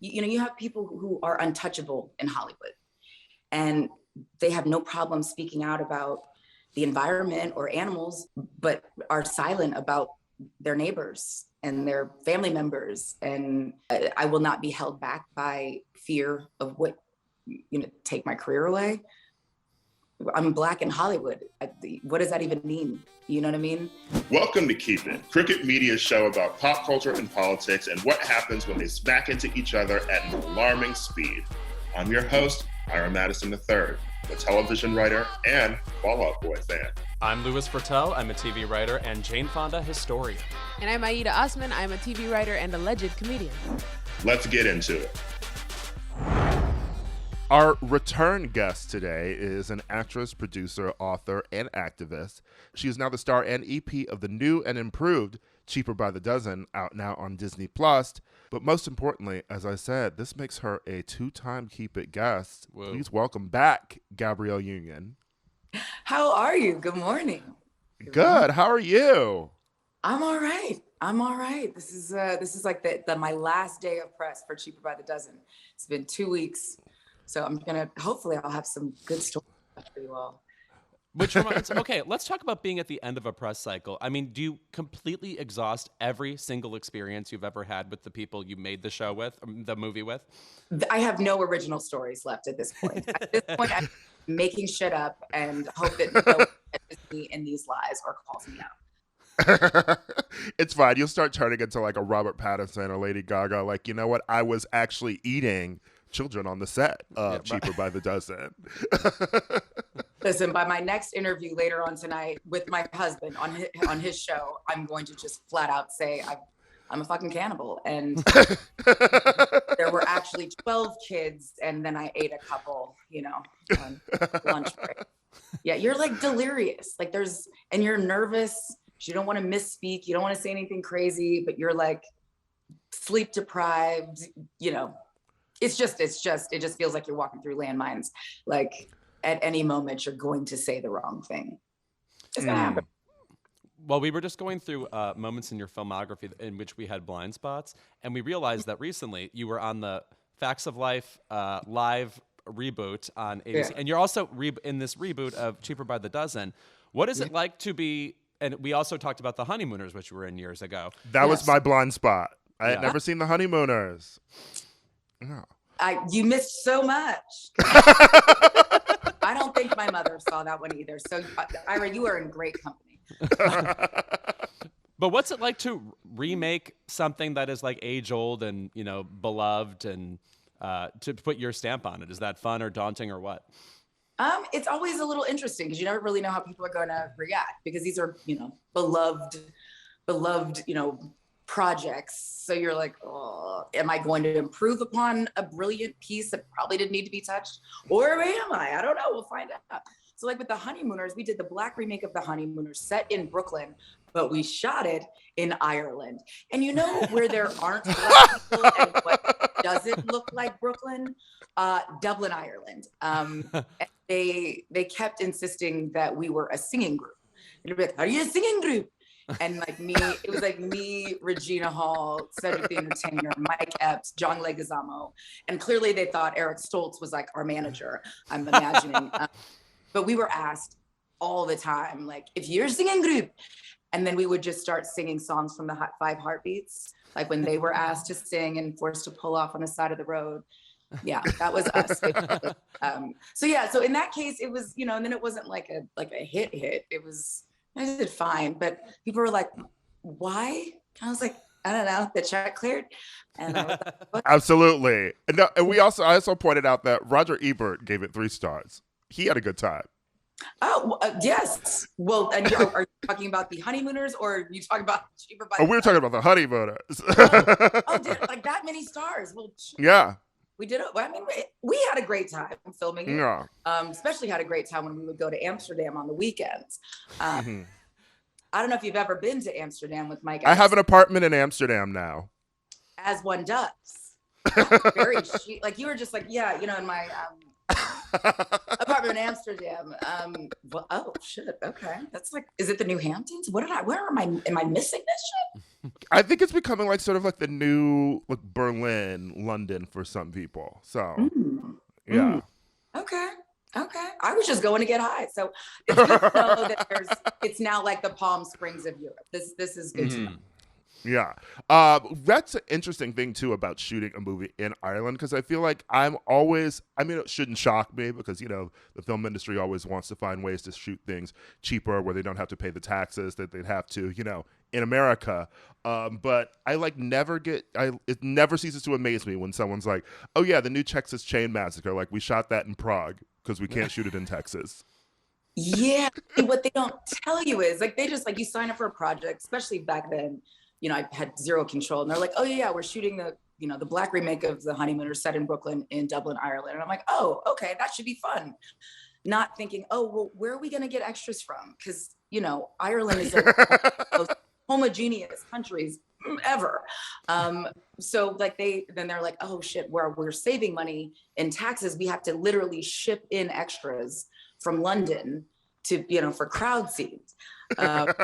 You have people who are untouchable in Hollywood, and they have no problem speaking out about the environment or animals, but are silent about their neighbors and their family members. And I will not be held back by fear of what, take my career away. I'm Black in Hollywood. What does that even mean? You know what I mean? Welcome to Keep It, Cricket Media's show about pop culture and politics and what happens when they smack into each other at an alarming speed. I'm your host, Ira Madison III, a television writer and Fall Out Boy fan. I'm Louis Fertel. I'm a TV writer and Jane Fonda historian. And I'm Aida Osman. I'm a TV writer and alleged comedian. Let's get into it. Our return guest today is an actress, producer, author, and activist. She is now the star and EP of the new and improved Cheaper by the Dozen, out now on Disney+. But most importantly, as I said, this makes her a two-time Keep It guest. Whoa. Please welcome back Gabrielle Union. How are you? Good morning. Good. How are you? I'm all right. This is like my last day of press for Cheaper by the Dozen. It's been 2 weeks. So hopefully I'll have some good stories for you all. Which reminds me, okay, let's talk about being at the end of a press cycle. I mean, do you completely exhaust every single experience you've ever had with the people you made the show with, the movie with? I have no original stories left at this point. At this point, I'm making shit up and hope that no one catches me in these lies or calls me out. It's fine. You'll start turning into like a Robert Pattinson or Lady Gaga. Like, you know what? I was actually eating children on the set of Cheaper by the Dozen. Listen, by my next interview later on tonight with my husband on his show, I'm going to just flat out say I'm a fucking cannibal. And there were actually 12 kids, and then I ate a couple, on lunch break. Yeah, you're like delirious. Like and you're nervous. You don't want to misspeak. You don't want to say anything crazy, but you're like sleep deprived, it just feels like you're walking through landmines. Like at any moment you're going to say the wrong thing. It's gonna happen. Well, we were just going through moments in your filmography in which we had blind spots, and we realized that recently you were on the Facts of Life live reboot on ABC, and you're also in this reboot of Cheaper by the Dozen. What is it like to be? And we also talked about the Honeymooners, which you were in years ago. That was my blind spot. I had never seen the Honeymooners. No. You missed so much. I don't think my mother saw that one either. So, Ira, you are in great company. But what's it like to remake something that is like age old and beloved, and to put your stamp on it? Is that fun or daunting or what? It's always a little interesting because you never really know how people are going to react, because these are beloved projects. So you're like, oh, am I going to improve upon a brilliant piece that probably didn't need to be touched? Or am I? I don't know. We'll find out. So like with the Honeymooners, we did the Black remake of the Honeymooners set in Brooklyn, but we shot it in Ireland. And where there aren't Black people and what doesn't look like Brooklyn? Dublin, Ireland. They kept insisting that we were a singing group. And they'd be like, are you a singing group? And it was like me, Regina Hall, Cedric the Entertainer, Mike Epps, John Leguizamo. And clearly they thought Eric Stoltz was like our manager, I'm imagining. But we were asked all the time, like, if you're a singing group. And then we would just start singing songs from the Hot 5 Heartbeats, like when they were asked to sing and forced to pull off on the side of the road. Yeah, that was us. So in that case, it was, and then it wasn't like a hit. It was, I did fine, but people were like, why? I was like, I don't know, the check cleared. And I was like, what? Absolutely. And I also pointed out that Roger Ebert gave it 3 stars. He had a good time. Oh, yes. Well, and are you talking about the Honeymooners, or are you talking about Cheaper by we were talking about the Honeymooners. Like that many stars? Well, yeah. We did it. I mean, we had a great time filming it. Yeah. Especially had a great time when we would go to Amsterdam on the weekends. I don't know if you've ever been to Amsterdam with Mike. I have an apartment in Amsterdam now. As one does. Very chic. Like you were just like, yeah, in my apartment in Amsterdam. Oh shit. Okay, that's like, is it the New Hamptons? Am I missing this shit? I think it's becoming like sort of like the new like Berlin, London for some people. So yeah. Okay. I was just going to get high. So it's good to know that it's now like the Palm Springs of Europe. This is good to know. Yeah. That's an interesting thing, too, about shooting a movie in Ireland, because I feel like it shouldn't shock me because, the film industry always wants to find ways to shoot things cheaper where they don't have to pay the taxes that they'd have to, in America. But it never ceases to amaze me when someone's like, oh, yeah, the new Texas Chain Massacre, like we shot that in Prague because we can't shoot it in Texas. Yeah. What they don't tell you is like, they just like, you sign up for a project, especially back then. I had zero control. And they're like, oh yeah, we're shooting the Black remake of The Honeymooners set in Brooklyn, in Dublin, Ireland. And I'm like, oh, okay, that should be fun. Not thinking, oh, well, where are we going to get extras from? Because, Ireland is one of the most homogeneous countries ever. So like they're like, oh shit, we're saving money in taxes. We have to literally ship in extras from London to, for crowd scenes. And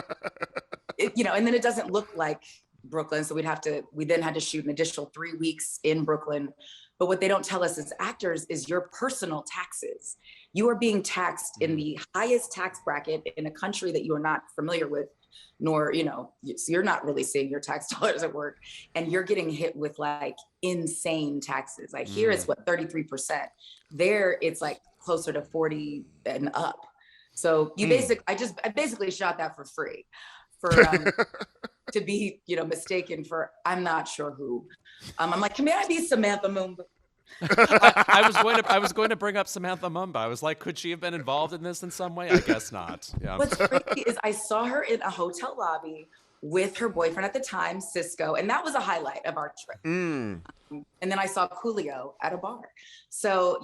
then it doesn't look like Brooklyn. So we then had to shoot an additional 3 weeks in Brooklyn. But what they don't tell us as actors is your personal taxes. You are being taxed in the highest tax bracket in a country that you are not familiar with, nor, so you're not really seeing your tax dollars at work, and you're getting hit with like insane taxes. Like here it's 33%. There it's like closer to 40 and up. So I basically shot that for free. To be, mistaken for, I'm not sure who. I'm like, can I be Samantha Mumba? I was going to bring up Samantha Mumba. I was like, could she have been involved in this in some way? I guess not. Yeah. What's crazy is I saw her in a hotel lobby with her boyfriend at the time, Cisco, and that was a highlight of our trip. And then I saw Coolio at a bar. So,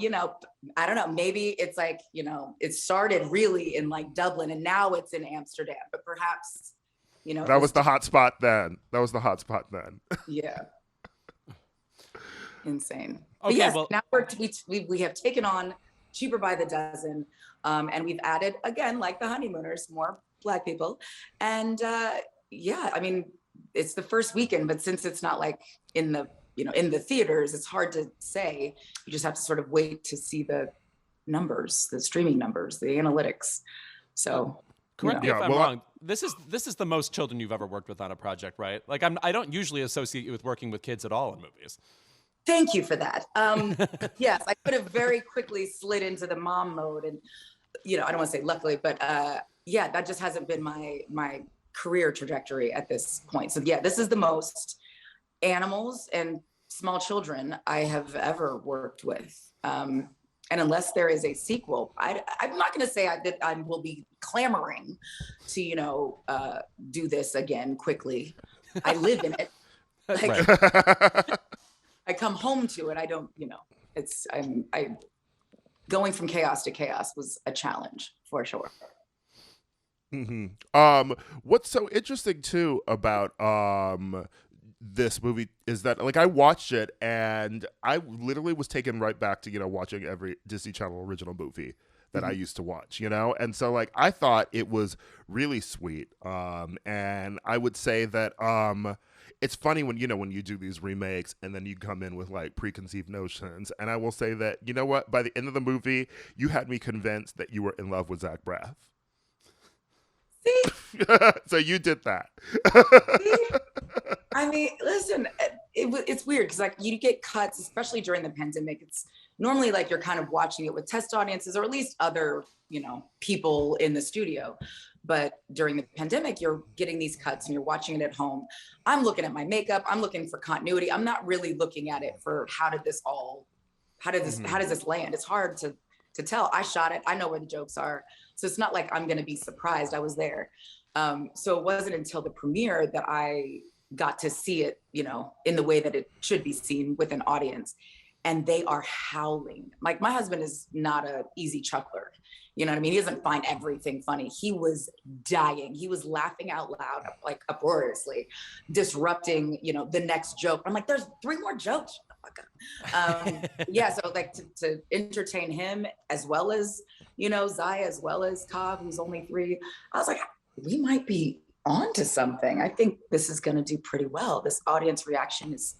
I don't know, maybe it's like, it started really in like Dublin and now it's in Amsterdam, but perhaps, that was the hot spot then. Yeah. Insane. Okay, yes, well, now we have taken on Cheaper by the Dozen, and we've added, again, like the Honeymooners, more Black people. And it's the first weekend, but since it's not like in the theaters, it's hard to say. You just have to sort of wait to see the numbers, the streaming numbers, the analytics. So correct me if I'm wrong. This is the most children you've ever worked with on a project, right? Like I don't usually associate you with working with kids at all in movies. Thank you for that. Yes, I could have very quickly slid into the mom mode, and I don't want to say luckily, but that just hasn't been my career trajectory at this point. So yeah, this is the most animals and small children I have ever worked with. And unless there is a sequel, I'm not going to say that I will be clamoring to, do this again quickly. I live in it. Like, I come home to it. I don't, I going from chaos to chaos was a challenge for sure. Mm-hmm. What's so interesting too about this movie is that like I watched it and I literally was taken right back to watching every Disney Channel original movie that I used to watch, and so like I thought it was really sweet, and I would say that it's funny when you do these remakes and then you come in with like preconceived notions, and I will say that what, by the end of the movie you had me convinced that you were in love with Zach Braff. So you did that. I mean, listen, it's weird because like you get cuts, especially during the pandemic. It's normally like you're kind of watching it with test audiences or at least other, people in the studio. But during the pandemic, you're getting these cuts and you're watching it at home. I'm looking at my makeup. I'm looking for continuity. I'm not really looking at it for how does this land? It's hard to tell. I shot it. I know where the jokes are. So it's not like I'm going to be surprised. I was there. So it wasn't until the premiere that I got to see it, in the way that it should be seen with an audience. And they are howling. Like my husband is not an easy chuckler. You know what I mean? He doesn't find everything funny. He was dying. He was laughing out loud, like uproariously, disrupting, the next joke. I'm like, there's 3 more jokes. So like to entertain him as well as, Zaya, as well as Cobb, who's only 3. I was like, we might be onto something. I think this is going to do pretty well. This audience reaction is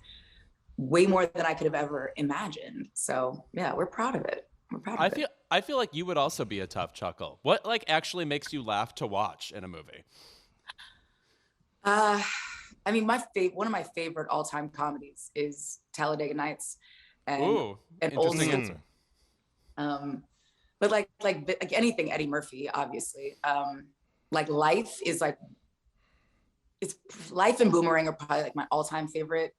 way more than I could have ever imagined. So yeah, we're proud of it. We're proud of it. I feel like you would also be a tough chuckle. What like actually makes you laugh to watch in a movie? I mean, one of my favorite all-time comedies is Talladega Nights, and interesting answer. But like anything Eddie Murphy, obviously. Like Life is like, it's Life and Boomerang are probably like my all-time favorite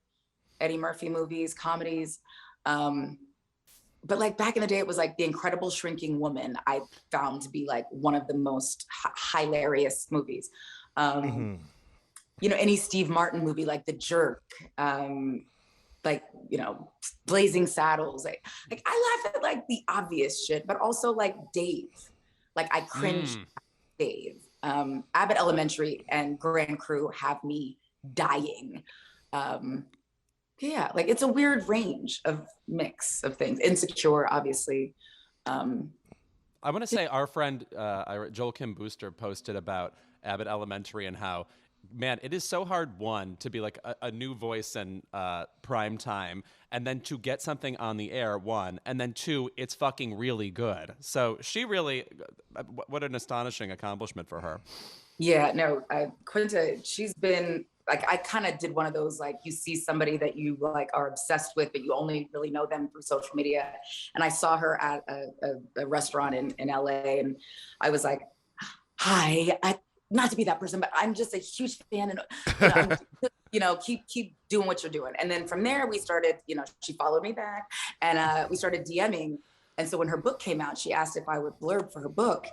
Eddie Murphy movies, comedies. But like back in the day, it was like The Incredible Shrinking Woman. I found to be like one of the most hilarious movies. You know, any Steve Martin movie, like The Jerk, like, you know, Blazing Saddles. Like I laugh at like the obvious shit, but also like Dave. Like I cringe at Dave. Abbott Elementary and Grand Crew have me dying. Yeah, like it's a weird range of mix of things. Insecure, obviously. I want to say our friend Joel Kim Booster posted about Abbott Elementary and how, man, it is so hard, one, to be like a new voice in prime time, and then to get something on the air, one, and then two, it's fucking really good. So she really, what an astonishing accomplishment for her. Yeah, no, Quinta, she's been, like, I kind of did one of those, like, you see somebody that you like are obsessed with, but you only really know them through social media. And I saw her at a restaurant in LA, and I was like, hi, not to be that person, but I'm just a huge fan, and you know, keep doing what you're doing. And then from there we started, you know, she followed me back, and we started DMing. And so when her book came out, she asked if I would blurb for her book.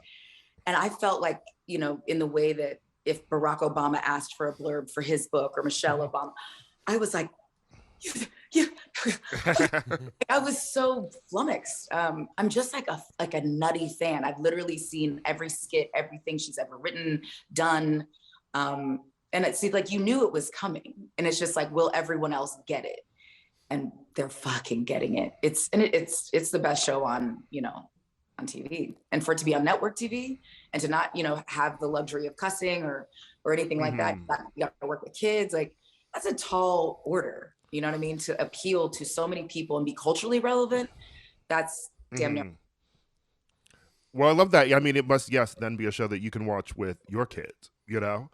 And I felt like, you know, in the way that if Barack Obama asked for a blurb for his book, or Michelle Obama, I was like, yeah. I was so flummoxed. I'm just like a nutty fan. I've literally seen every skit, everything she's ever written, done. And it seemed like you knew it was coming. And it's just like, will everyone else get it? And they're fucking getting it. It's the best show on, you know, on TV. And for it to be on network TV and to not, you know, have the luxury of cussing or anything like that, you got to work with kids. Like, that's a tall order. You know what I mean? To appeal to so many people and be culturally relevant, that's damn near. Well, I love that. I mean, it must, yes, then be a show that you can watch with your kids, you know,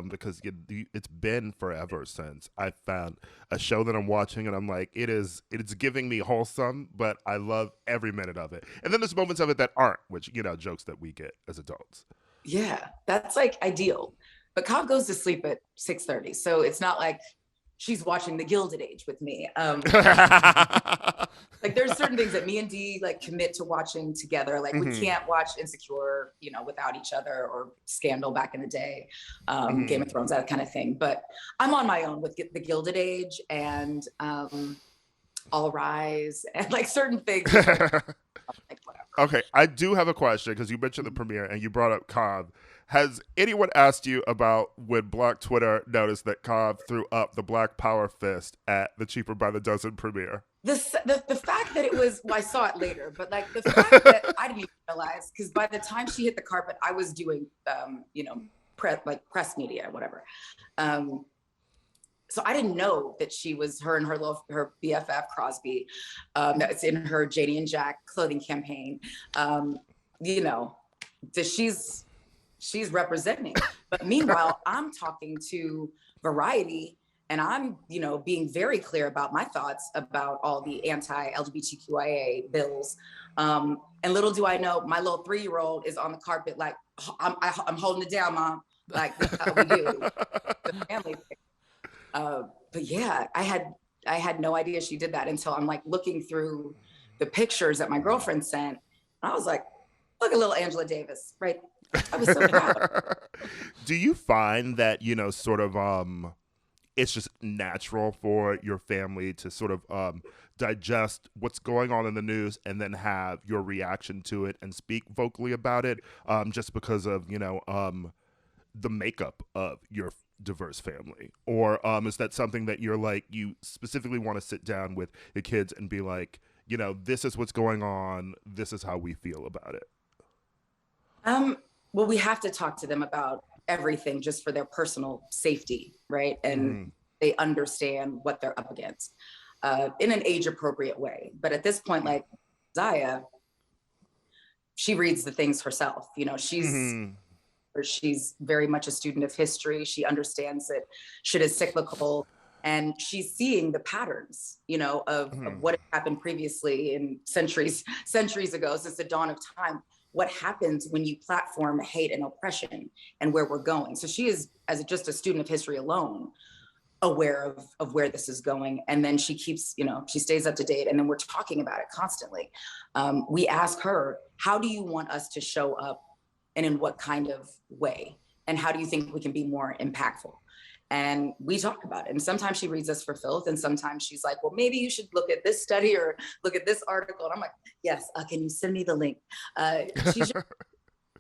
because it's been forever since I found a show that I'm watching and I'm like, it's giving me wholesome, but I love every minute of it. And then there's moments of it that aren't, which, you know, jokes that we get as adults. Yeah, that's like ideal. But Cobb goes to sleep at 6:30, so it's not like she's watching The Gilded Age with me. Like there's certain things that me and Dee like commit to watching together. Like we can't watch Insecure, you know, without each other, or Scandal back in the day, Game of Thrones, that kind of thing. But I'm on my own with The Gilded Age and All Rise and like certain things. Like, whatever. Okay, I do have a question because you mentioned the premiere and you brought up Cobb. Has anyone asked you about when Black Twitter noticed that Cobb threw up the Black Power fist at the Cheaper by the Dozen premiere? The fact that it was, well, I saw it later, but like the fact that I didn't even realize, because by the time she hit the carpet, I was doing, you know, press media, whatever. So I didn't know that she was her and her BFF Crosby. That's in her JD and Jack clothing campaign. You know, that she's representing. But meanwhile, I'm talking to Variety and I'm, you know, being very clear about my thoughts about all the anti-LGBTQIA bills. And little do I know, my little 3-year-old is on the carpet like, I'm holding it down, Mom. Like, that's how we do. The family thing. But yeah, I had no idea she did that until I'm like looking through the pictures that my girlfriend sent. And I was like, look at little Angela Davis, right? I was so proud. Do you find that, you know, sort of, it's just natural for your family to sort of digest what's going on in the news and then have your reaction to it and speak vocally about it, just because of, you know, the makeup of your diverse family? Or is that something that you're like, you specifically want to sit down with your kids and be like, you know, this is what's going on, this is how we feel about it? Well, we have to talk to them about everything just for their personal safety, right? And they understand what they're up against in an age appropriate way. But at this point, like Zaya, she reads the things herself. You know, she's very much a student of history. She understands that shit is cyclical, and she's seeing the patterns, you know, of what happened previously in centuries ago, since the dawn of time. What happens when you platform hate and oppression and where we're going. So she is, as just a student of history alone, aware of where this is going. And then she keeps, you know, she stays up to date, and then we're talking about it constantly. We ask her, how do you want us to show up and in what kind of way? And how do you think we can be more impactful? And we talk about it. And sometimes she reads us for filth, and sometimes she's like, well, maybe you should look at this study or look at this article. And I'm like, yes, can you send me the link?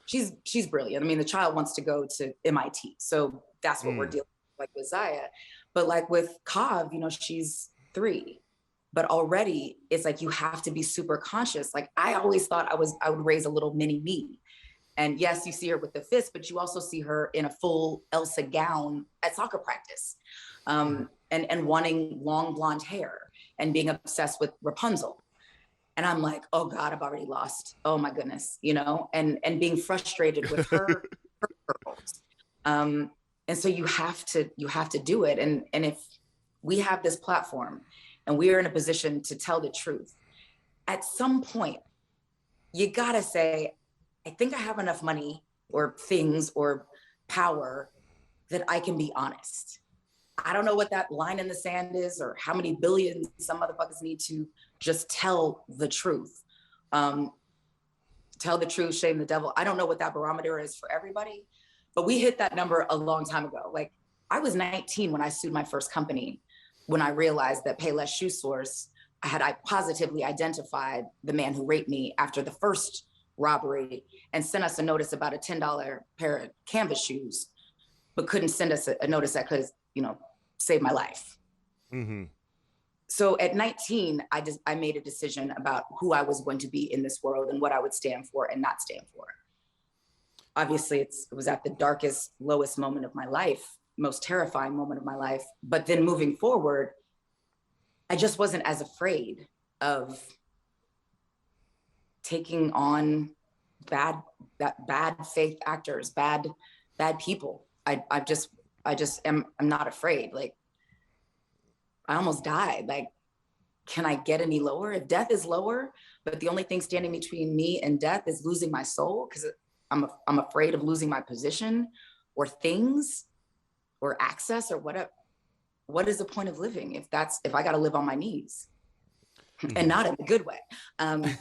She's brilliant. I mean, the child wants to go to MIT. So that's what we're dealing with, like with Zaya. But like with Kav, you know, she's 3. But already it's like, you have to be super conscious. Like, I always thought I would raise a little mini me. And yes, you see her with the fist, but you also see her in a full Elsa gown at soccer practice, and wanting long blonde hair and being obsessed with Rapunzel. And I'm like, oh God, I've already lost. Oh my goodness, you know, and being frustrated with her girls. And so you have to do it. And if we have this platform and we are in a position to tell the truth, at some point, you gotta say, I think I have enough money or things or power that I can be honest. I don't know what that line in the sand is or how many billions some motherfuckers need to just tell the truth. Tell the truth, shame the devil. I don't know what that barometer is for everybody, but we hit that number a long time ago. Like, I was 19 when I sued my first company, when I realized that Payless Shoe Source, I positively identified the man who raped me after the first robbery and sent us a notice about a $10 pair of canvas shoes, but couldn't send us a notice that could, you know, save my life. So at 19, I made a decision about who I was going to be in this world and what I would stand for and not stand for. Obviously, it was at the darkest, lowest moment of my life, most terrifying moment of my life. But then moving forward, I just wasn't as afraid of taking on bad faith actors, bad people. I'm not afraid. Like, I almost died. Like, can I get any lower? If death is lower, but the only thing standing between me and death is losing my soul, because I'm afraid of losing my position or things or access or whatever. What is the point of living if I got to live on my knees? And not in a good way. But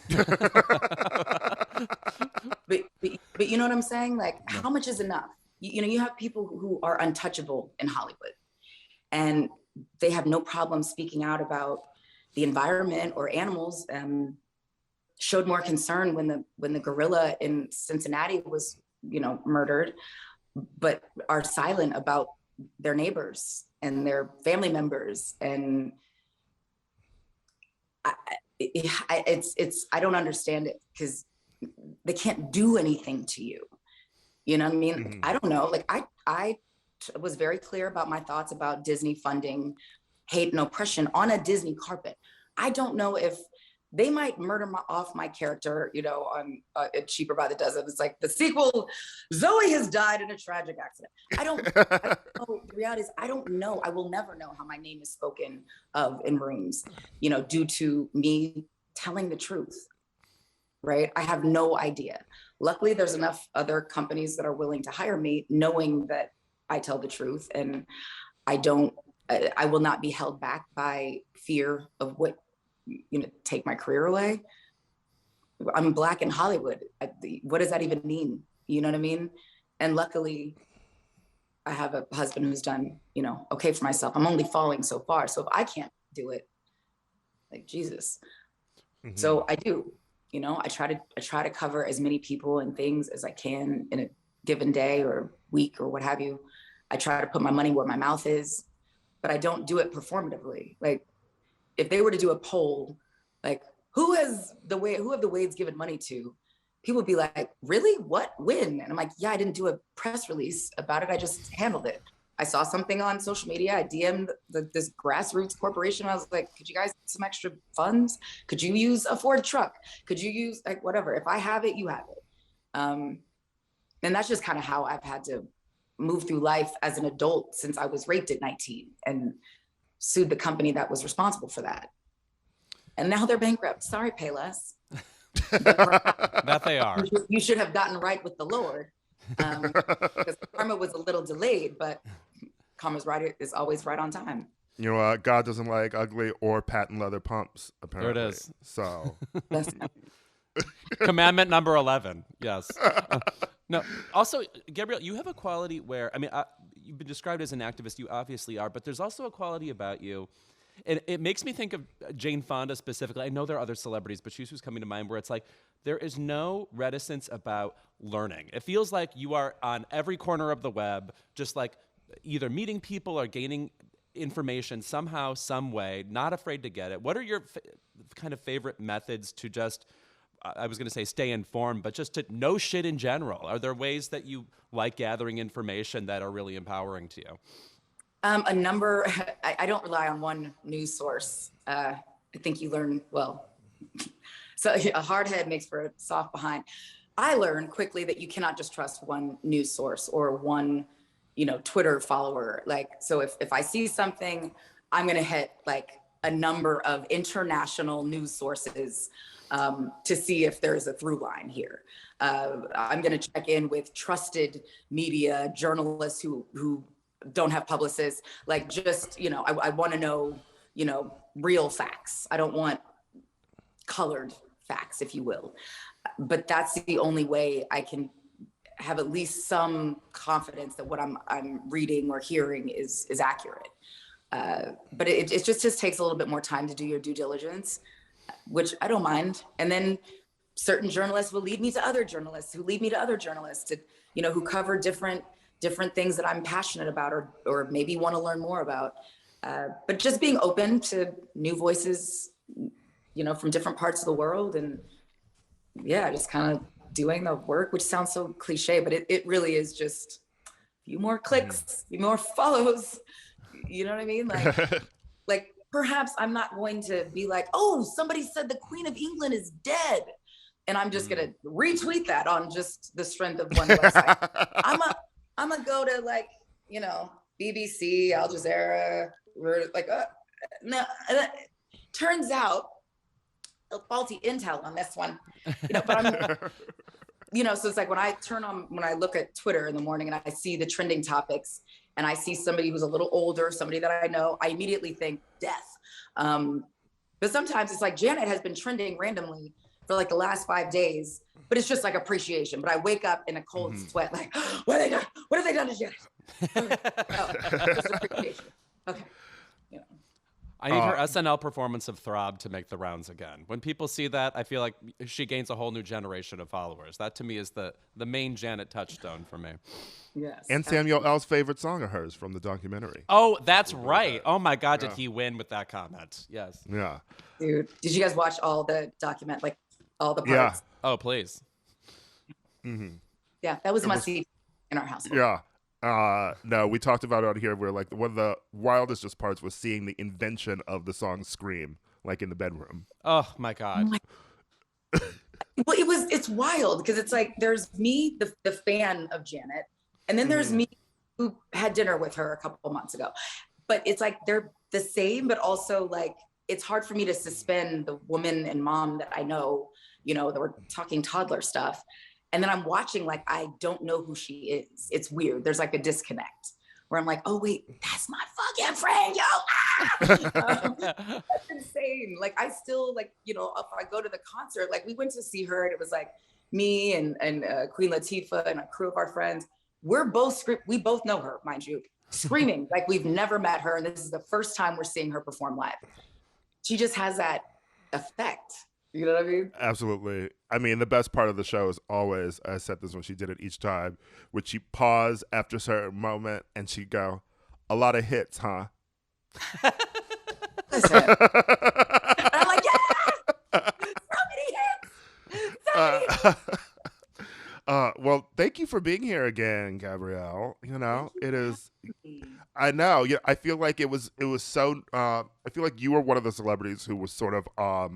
you know what I'm saying? Like, how much is enough? You know, you have people who are untouchable in Hollywood, and they have no problem speaking out about the environment or animals. Showed more concern when the gorilla in Cincinnati was, you know, murdered, but are silent about their neighbors and their family members. And I don't understand it, because they can't do anything to you. You know what I mean? I don't know. Like, I was very clear about my thoughts about Disney funding hate and oppression on a Disney carpet. I don't know if they might murder off my character, you know, on Cheaper by the Dozen. It's like the sequel, Zoe has died in a tragic accident. I don't know. The reality is, I don't know. I will never know how my name is spoken of in rooms, you know, due to me telling the truth, right? I have no idea. Luckily, there's enough other companies that are willing to hire me, knowing that I tell the truth, and I will not be held back by fear of what, you know, take my career away. I'm Black in Hollywood. What does that even mean? You know what I mean? And luckily, I have a husband who's done, you know, okay for myself. I'm only falling so far. So if I can't do it, like, Jesus. So I do, you know, I try to cover as many people and things as I can in a given day or week or what have you. I try to put my money where my mouth is, but I don't do it performatively. Like, if they were to do a poll, like, who have the Wades given money to? people would be like, really? What? When? And I'm like, yeah, I didn't do a press release about it. I just handled it. I saw something on social media. I DM'd this grassroots corporation. I was like, could you guys get some extra funds? Could you use a Ford truck? Could you use like whatever? If I have it, you have it. And that's just kind of how I've had to move through life as an adult since I was raped at 19 and sued the company that was responsible for that. And now they're bankrupt. Sorry, Payless. That they are. You should have gotten right with the Lord. Because karma was a little delayed, but karma's right is always right on time. You know, God doesn't like ugly or patent leather pumps, apparently. There it is. So, Commandment number 11. Yes. No. Also, Gabrielle, you have a quality where, I mean, you've been described as an activist. You obviously are, but there's also a quality about you. And it makes me think of Jane Fonda specifically. I know there are other celebrities, but she's who's coming to mind where it's like, there is no reticence about learning. It feels like you are on every corner of the web, just like either meeting people or gaining information somehow, some way, not afraid to get it. What are your kind of favorite methods to just, I was going to say stay informed, but just to know shit in general? Are there ways that you like gathering information that are really empowering to you? A number, I don't rely on one news source. I think you learn, well, so a hard head makes for a soft behind. I learned quickly that you cannot just trust one news source or one, Twitter follower. Like, so if I see something, I'm going to hit like a number of international news sources to see if there's a through line here. I'm going to check in with trusted media journalists who don't have publicists, like just, I want to know, real facts. I don't want colored facts, if you will. But that's the only way I can have at least some confidence that what I'm reading or hearing is accurate. But it just takes a little bit more time to do your due diligence, which I don't mind. And then certain journalists will lead me to other journalists who lead me to other journalists to, who cover different things that I'm passionate about or maybe want to learn more about. But just being open to new voices, from different parts of the world. And yeah, just kind of doing the work, which sounds so cliche, but it really is just a few more clicks, a few more follows. You know what I mean? Like perhaps I'm not going to be like, oh, somebody said the Queen of England is dead. And I'm just going to retweet that on just the strength of one website. I'm gonna go to like, BBC, Al Jazeera. We're like, no. Turns out, faulty intel on this one. But I'm, so it's like when I look at Twitter in the morning and I see the trending topics and I see somebody who's a little older, somebody that I know, I immediately think death. But sometimes it's like Janet has been trending randomly for like the last 5 days. But it's just like appreciation. But I wake up in a cold sweat, like, what have they done? What have they done to Janet? Just appreciation. Okay. I need her SNL performance of Throb to make the rounds again. When people see that, I feel like she gains a whole new generation of followers. That to me is the main Janet touchstone for me. Yes. And Samuel L's favorite song of hers from the documentary. Oh, that's right. Oh my God, did he win with that comment? Yes. Yeah. Dude, did you guys watch all the document, like all the Yeah. parts? Oh, please. Mm-hmm. Yeah, that was must-see in our household. Yeah. No, we talked about it out here where like one of the wildest just parts was seeing the invention of the song Scream, like in the bedroom. Oh my God. Well, it's wild because it's like there's me, the fan of Janet, and then there's me who had dinner with her a couple months ago. But it's like they're the same, but also like it's hard for me to suspend the woman and mom that I know, that we're talking toddler stuff. And then I'm watching like I don't know who she is. It's weird. There's like a disconnect where I'm like, oh wait, that's my fucking friend, yo. That's insane. Like I still like, if I go to the concert, like we went to see her and it was like me and Queen Latifah and a crew of our friends. We both know her, mind you, screaming like we've never met her. And this is the first time we're seeing her perform live. She just has that effect. You know what I mean? Absolutely. I mean, the best part of the show is always, I said this when she did it each time, would she pause after a certain moment and she'd go, a lot of hits, huh? Listen. And I'm like, yeah! So many hits! Well, thank you for being here again, Gabrielle. You know, Thank you it for is. having me. I know. Yeah, I feel like it was so. I feel like you were one of the celebrities who was sort of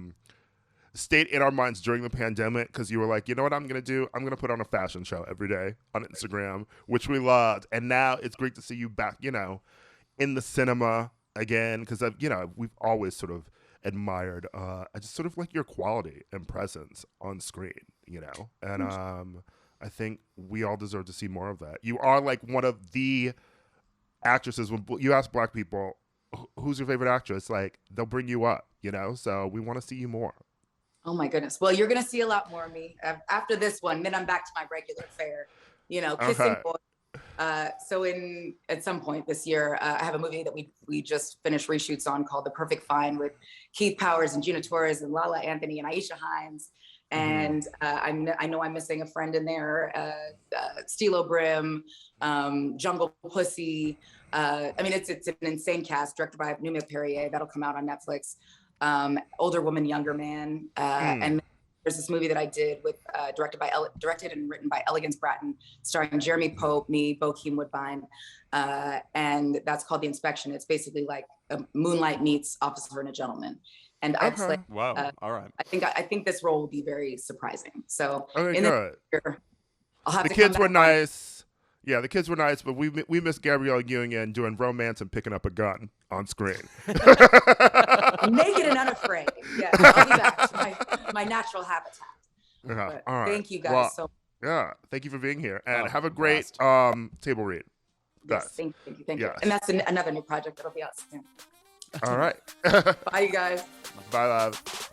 stayed in our minds during the pandemic because you were like, you know what I'm gonna do? I'm gonna put on a fashion show every day on Instagram, which we loved. And now it's great to see you back. You know, in the cinema again because we've always sort of admired I just sort of like your quality and presence on screen. You know, and I think we all deserve to see more of that. You are like one of the actresses. When you ask Black people, who's your favorite actress? Like they'll bring you up, you know. So we want to see you more. Oh my goodness. Well, you're gonna see a lot more of me after this one. Then I'm back to my regular fare, kissing Okay. boys. So at some point this year, I have a movie that we just finished reshoots on called The Perfect Find with Keith Powers and Gina Torres and Lala Anthony and Aisha Hines. And I know I'm missing a friend in there, Stilo Brim, Jungle Pussy. It's an insane cast directed by Numia Perrier. That'll come out on Netflix. Older Woman, Younger Man. And there's this movie that I did with directed and written by Elegance Bratton, starring Jeremy Pope, me, Bokeem Woodbine. And that's called The Inspection. It's basically like Moonlight meets Officer and a Gentleman. And I just wow. All right. I think this role will be very surprising. So Okay, in good. the future, I'll have The to kids come were back on- nice. Yeah, the kids were nice, but we miss Gabrielle Union doing romance and picking up a gun on screen. Naked and unafraid. Yeah, I'll be back to my natural habitat. Yeah, But all right. Thank you guys Well, so Yeah, thank you for being here, and Oh, have a great table read. Yes, Guys. thank you. Yes. And that's another new project that'll be out soon. All right. Bye, you guys. Bye, love.